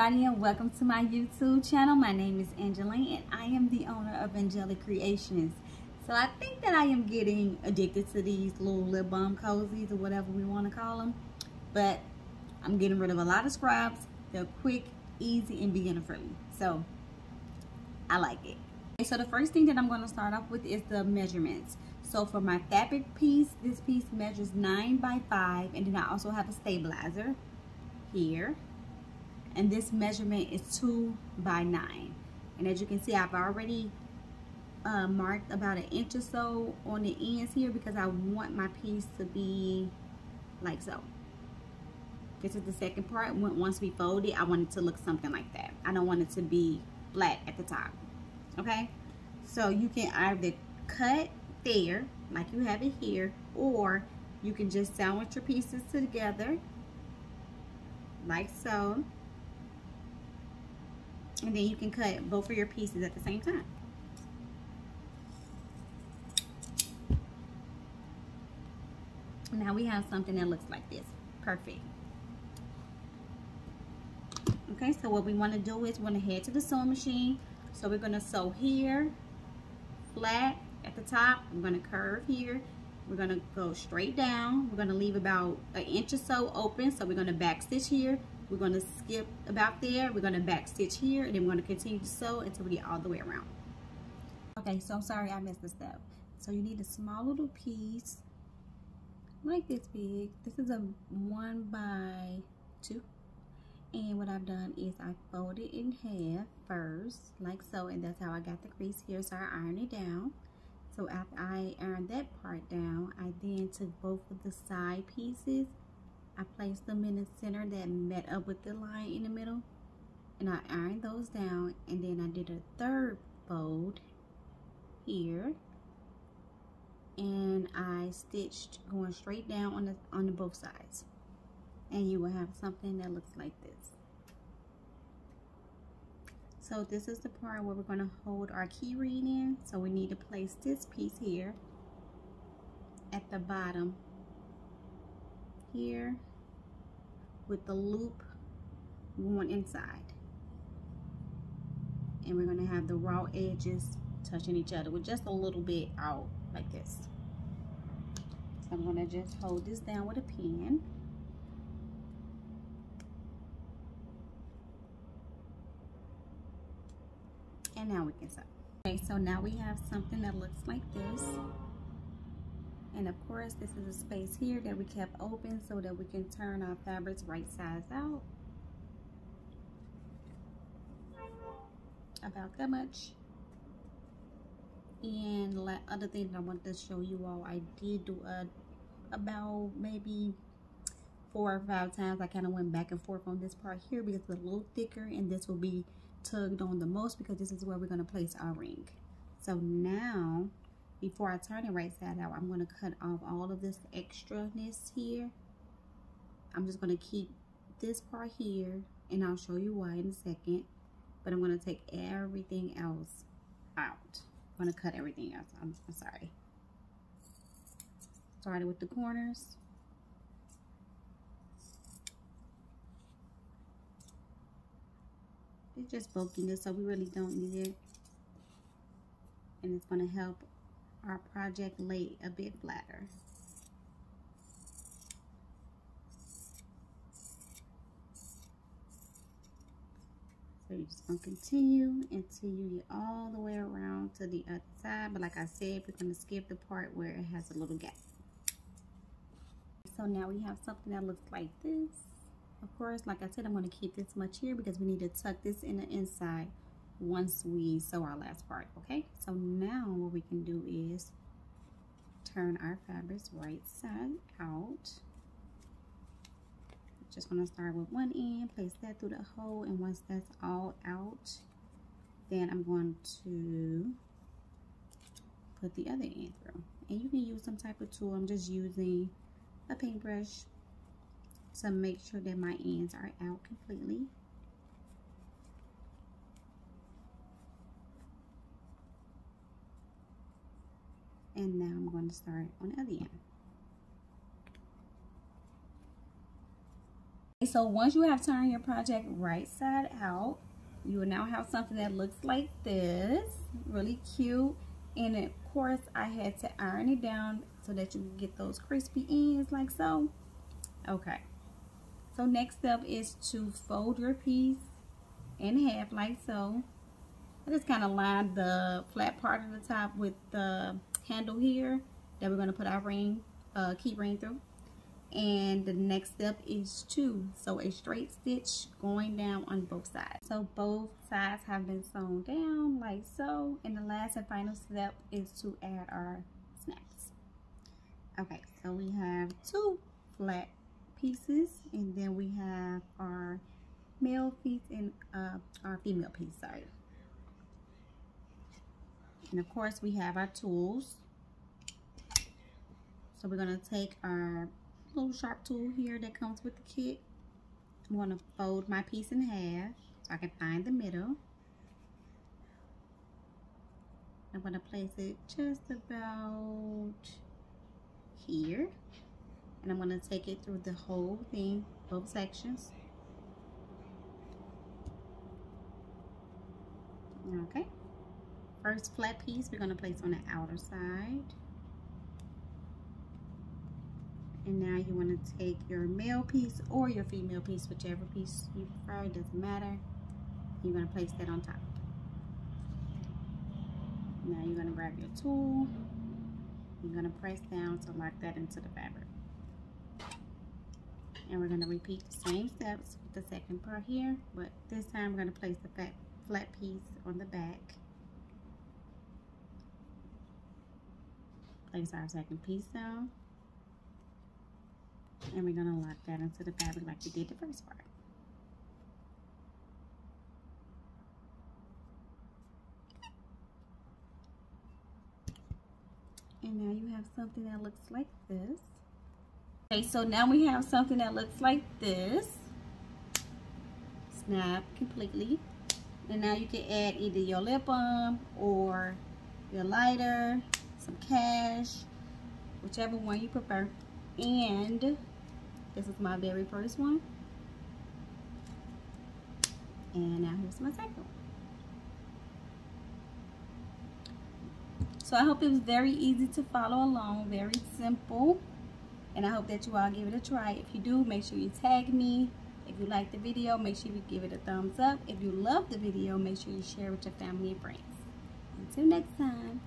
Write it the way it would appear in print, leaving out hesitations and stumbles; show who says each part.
Speaker 1: everybody, and welcome to my YouTube channel. My name is Angeline and I am the owner of Angelic Creations. So I think that I am getting addicted to these little lip balm cozies or whatever we want to call them, but I'm getting rid of a lot of scrubs. They're quick, easy, and beginner friendly, so I like it. Okay, so the first thing that I'm going to start off with is the measurements. So for my fabric piece, this piece measures 9 by 5, and then I also have a stabilizer here. And this measurement is 2 by 9. And as you can see, I've already marked about 1 inch or so on the ends here because I want my piece to be like so. This is the second part. Once we fold it, I want it to look something like that. I don't want it to be flat at the top. Okay? So you can either cut there, like you have it here, or you can just sandwich your pieces together, like so. And then you can cut both of your pieces at the same time. Now we have something that looks like this. Perfect. Okay, so what we want to do is we're going to head to the sewing machine. So we're going to sew here, flat at the top. I'm going to curve here. We're going to go straight down. We're going to leave about 1 inch or so open. So we're going to back stitch here. We're going to skip about there. We're going to back stitch here, and then we're going to continue to sew until we get all the way around. Okay, so I'm sorry I missed a step. So you need a small little piece like this big. This is a 1 by 2. And what I've done is I folded in half first, like so, and that's how I got the crease here. So I ironed it down. So after I ironed that part down, I then took both of the side pieces. I placed them in the center that met up with the line in the middle, and I ironed those down, and then I did a third fold here, and I stitched going straight down on the both sides, and you will have something that looks like this. So this is the part where we're going to hold our key ring in. So we need to place this piece here at the bottom here with the loop going inside, and we're going to have the raw edges touching each other with just a little bit out like this. So I'm going to just hold this down with a pen. And now we can sew. Okay, so now we have something that looks like this. And of course, this is a space here that we kept open so that we can turn our fabrics right sides out. About that much. And the other thing that I wanted to show you all, I did do about maybe 4 or 5 times. I kind of went back and forth on this part here because it's a little thicker, and this will be tugged on the most because this is where we're going to place our ring. So now, before I turn it right side out, I'm going to cut off all of this extraness here. I'm just going to keep this part here, and I'll show you why in a second. But I'm going to take everything else out. I'm going to cut everything else. I'm sorry. Started with the corners. It's just bulky, so we really don't need it. And it's going to help our project lay a bit flatter. So you're just going to continue until you get all the way around to the other side. But like I said, we're going to skip the part where it has a little gap. So now we have something that looks like this. Of course, like I said, I'm going to keep this much here because we need to tuck this in the inside once we sew our last part. Okay, so now what we can do is turn our fabrics right side out. Just going to start with one end, place that through the hole, and once that's all out, then I'm going to put the other end through. And you can use some type of tool. I'm just using a paintbrush to make sure that my ends are out completely. And now I'm going to start on the other end. So once you have turned your project right side out, you will now have something that looks like this, really cute. And of course I had to iron it down so that you can get those crispy ends like so. Okay, so next step is to fold your piece in half like so. I just kind of lined the flat part of the top with the handle here that we're going to put our key ring through. And the next step is to sew a straight stitch going down on both sides. So both sides have been sewn down like so. And the last and final step is to add our snaps. Okay, so we have two flat pieces, and then we have our male piece and our female piece, sorry. And of course we have our tools. So we're going to take our little sharp tool here that comes with the kit. I'm going to fold my piece in half so I can find the middle. I'm going to place it just about here, and I'm going to take it through the whole thing, both sections. Okay, first flat piece we're going to place on the outer side. And now you want to take your male piece or your female piece, whichever piece you prefer, it doesn't matter. You're going to place that on top. Now you're going to grab your tool. You're going to press down to lock that into the fabric. And we're going to repeat the same steps with the second part here, but this time we're going to place the flat piece on the back. Place our second piece down. And we're going to lock that into the fabric like we did the first part. And now you have something that looks like this. Okay, so now we have something that looks like this. Snap completely. And now you can add either your lip balm or your lighter, some cash, whichever one you prefer. And this is my very first one. And now here's my second one. So I hope it was very easy to follow along, very simple. And I hope that you all give it a try. If you do, make sure you tag me. If you like the video, make sure you give it a thumbs up. If you love the video, make sure you share with your family and friends. Until next time.